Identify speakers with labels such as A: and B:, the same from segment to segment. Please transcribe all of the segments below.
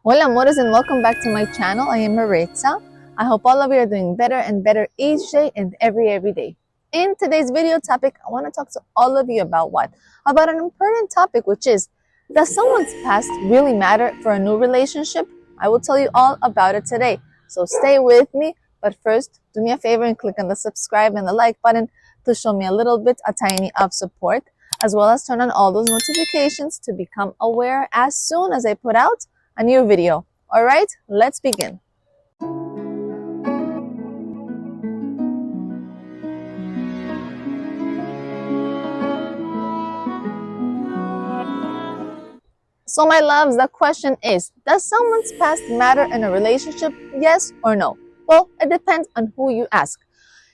A: Hola amores, and welcome back to my channel. I am Maritza. I hope all of you are doing better and better each day and every day. In today's video topic, I want to talk to all of you about what? About an important topic, which is, does someone's past really matter for a new relationship? I will tell you all about it today. So stay with me, but first, do me a favor and click on the subscribe and the like button to show me a little bit, a tiny of support, as well as turn on all those notifications to become aware as soon as I put out a new video. All right, let's begin. So my loves, the question is, does someone's past matter in a relationship? Yes or no? Well, it depends on who you ask.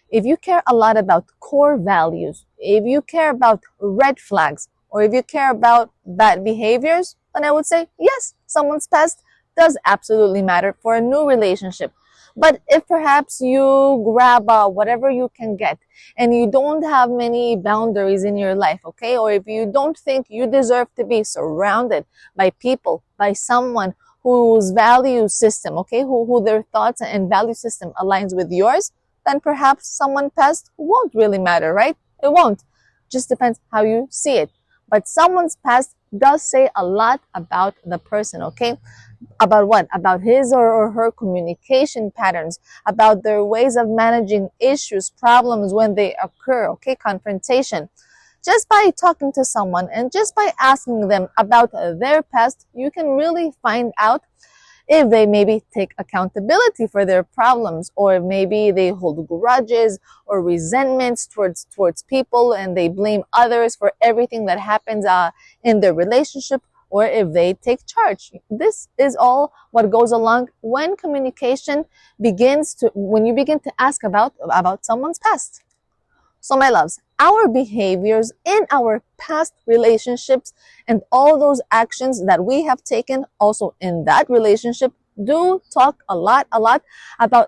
A: If you care a lot about core values, if you care about red flags, or if you care about bad behaviors, then I would say yes, someone's past does absolutely matter for a new relationship. But if perhaps you grab whatever you can get and you don't have many boundaries in your life, okay, or if you don't think you deserve to be surrounded by people, by someone whose value system, okay, who their thoughts and value system aligns with yours, then perhaps someone past won't really matter, right? It won't. Just depends how you see it. But someone's past does say a lot about the person, okay? About what? About his or her communication patterns, about their ways of managing issues, problems when they occur, okay? Confrontation. Just by talking to someone and just by asking them about their past, you can really find out if they maybe take accountability for their problems, or maybe they hold grudges or resentments towards people and they blame others for everything that happens in their relationship, or if they take charge. This is all what goes along when communication when you begin to ask about someone's past. So my loves, our behaviors in our past relationships and all those actions that we have taken also in that relationship do talk a lot about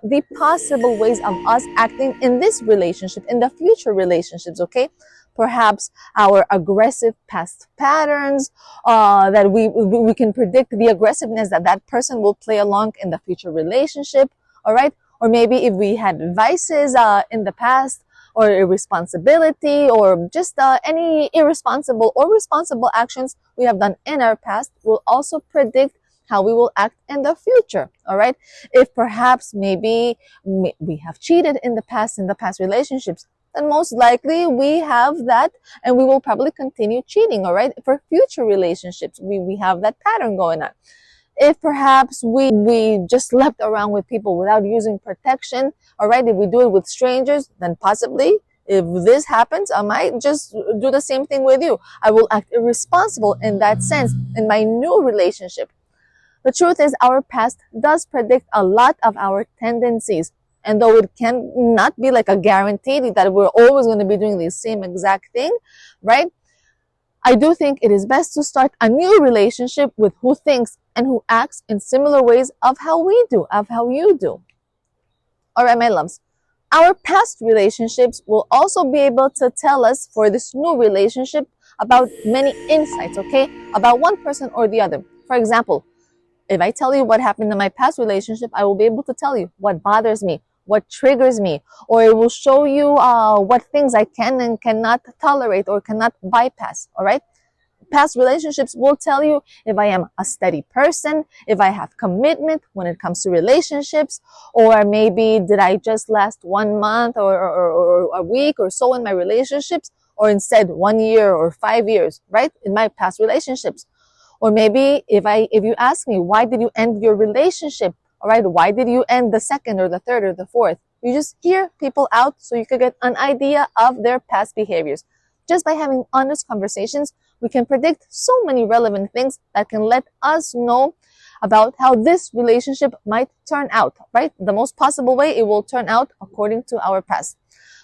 A: the possible ways of us acting in this relationship, in the future relationships, okay? Perhaps our aggressive past patterns, that we can predict the aggressiveness that person will play along in the future relationship, all right? Or maybe if we had vices in the past, or irresponsibility, or just any irresponsible or responsible actions we have done in our past will also predict how we will act in the future, all right? If perhaps maybe we have cheated in the past relationships, then most likely we have that and we will probably continue cheating, all right? For future relationships, we have that pattern going on. If perhaps we just slept around with people without using protection, all right, if we do it with strangers, then possibly if this happens, I might just do the same thing with you. I will act irresponsible in that sense in my new relationship. The truth is, our past does predict a lot of our tendencies. And though it can not be like a guarantee that we're always going to be doing the same exact thing, right? I do think it is best to start a new relationship with who thinks and who acts in similar ways of how we do, of how you do. All right, my loves. Our past relationships will also be able to tell us for this new relationship about many insights, okay? About one person or the other. For example, if I tell you what happened in my past relationship, I will be able to tell you what bothers me, what triggers me, or it will show you what things I can and cannot tolerate or cannot bypass, all right? Past relationships will tell you if I am a steady person, if I have commitment when it comes to relationships, or maybe did I just last 1 month or a week or so in my relationships, or instead 1 year or 5 years, right? In my past relationships. Or maybe if you ask me, why did you end your relationship? All right, why did you end the second or the third or the fourth? You just hear people out so you could get an idea of their past behaviors. Just by having honest conversations, we can predict so many relevant things that can let us know about how this relationship might turn out, right? The most possible way it will turn out according to our past.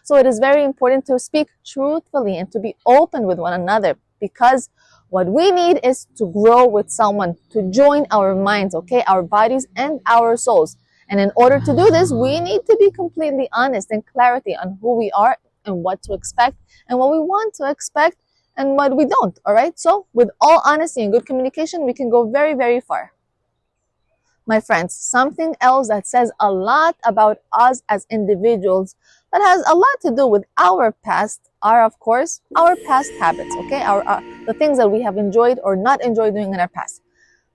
A: So it is very important to speak truthfully and to be open with one another, because what we need is to grow with someone, to join our minds, okay, our bodies and our souls. And in order to do this, we need to be completely honest and clarity on who we are and what to expect and what we want to expect and what we don't, all right? So with all honesty and good communication, we can go very, very far. My friends, something else that says a lot about us as individuals that has a lot to do with our past are, of course, our past habits, okay? The things that we have enjoyed or not enjoyed doing in our past.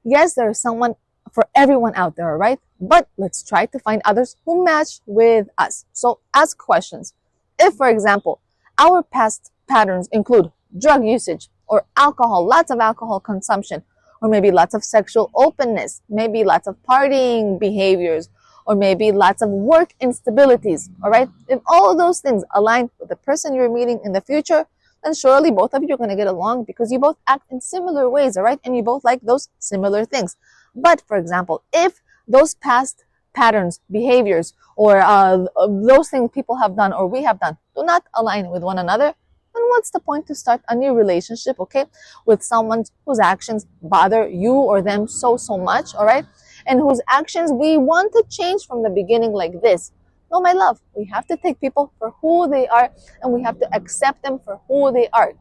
A: Yes, there is someone for everyone out there, right? But let's try to find others who match with us. So ask questions. If, for example, our past patterns include drug usage or alcohol, lots of alcohol consumption, or maybe lots of sexual openness, maybe lots of partying behaviors, or maybe lots of work instabilities, all right? If all of those things align with the person you're meeting in the future, then surely both of you are going to get along because you both act in similar ways, all right? And you both like those similar things. But, for example, if those past patterns, behaviors, or those things people have done or we have done do not align with one another, then what's the point to start a new relationship, okay, with someone whose actions bother you or them so much, all right, and whose actions we want to change from the beginning like this? No, my love, we have to take people for who they are, and we have to accept them for who they are.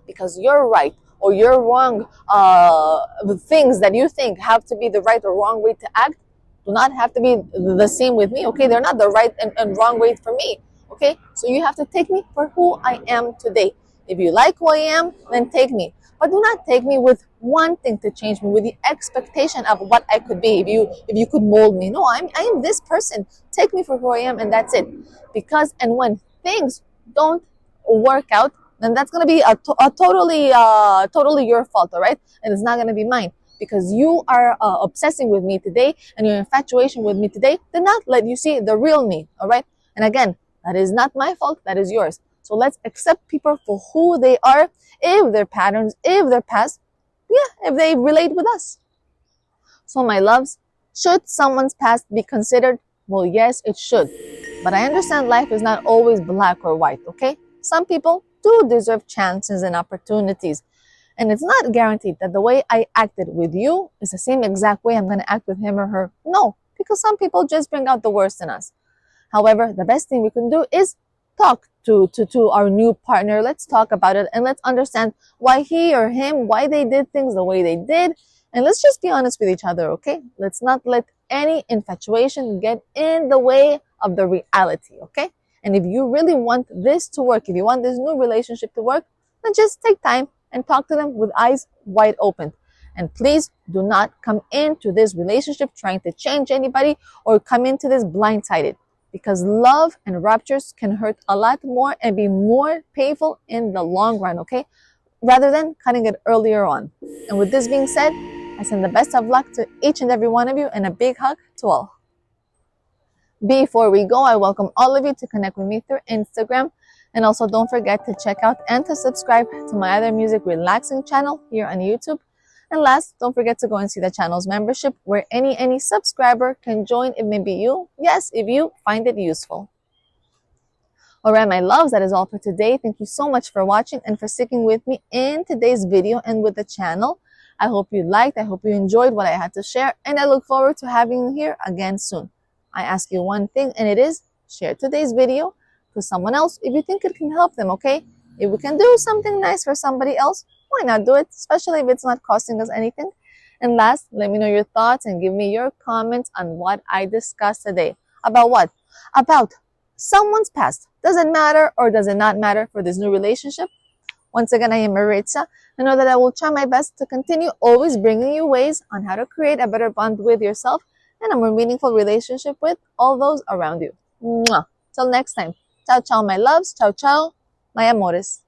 A: Because you're right or you're wrong, the things that you think have to be the right or wrong way to act do not have to be the same with me, okay? They're not the right and wrong way for me. Okay, so you have to take me for who I am today. If you like who I am, then take me. But do not take me with wanting to change me, with the expectation of what I could be. If you could mold me, no, I am this person. Take me for who I am, and that's it. Because and when things don't work out, then that's gonna be a totally your fault, all right? And it's not gonna be mine. Because you are obsessing with me today, and your infatuation with me today did not let you see the real me, all right? And again, that is not my fault, that is yours. So let's accept people for who they are, if their patterns, if their past, if they relate with us. So my loves, should someone's past be considered? Well, yes, it should. But I understand life is not always black or white, okay? Some people do deserve chances and opportunities. And it's not guaranteed that the way I acted with you is the same exact way I'm going to act with him or her. No, because some people just bring out the worst in us. However, the best thing we can do is talk to our new partner. Let's talk about it and let's understand why he or him, why they did things the way they did. And let's just be honest with each other, okay? Let's not let any infatuation get in the way of the reality, okay? And if you really want this to work, if you want this new relationship to work, then just take time and talk to them with eyes wide open. And please do not come into this relationship trying to change anybody or come into this blindsided. Because love and ruptures can hurt a lot more and be more painful in the long run, okay? Rather than cutting it earlier on. And with this being said, I send the best of luck to each and every one of you and a big hug to all. Before we go, I welcome all of you to connect with me through Instagram. And also don't forget to check out and to subscribe to my other music relaxing channel here on YouTube. And last, don't forget to go and see the channel's membership where any subscriber can join if maybe you, yes, if you find it useful. Alright, my loves, that is all for today. Thank you so much for watching and for sticking with me in today's video and with the channel. I hope you liked, I hope you enjoyed what I had to share, and I look forward to having you here again soon. I ask you one thing, and it is, share today's video to someone else if you think it can help them, okay? If we can do something nice for somebody else, why not do it, especially if it's not costing us anything? And last, let me know your thoughts and give me your comments on what I discussed today. About what? About someone's past. Does it matter or does it not matter for this new relationship? Once again, I am Maritza. I know that I will try my best to continue always bringing you ways on how to create a better bond with yourself and a more meaningful relationship with all those around you. Mwah. Till next time. Ciao, ciao, my loves. Ciao, ciao, my amores.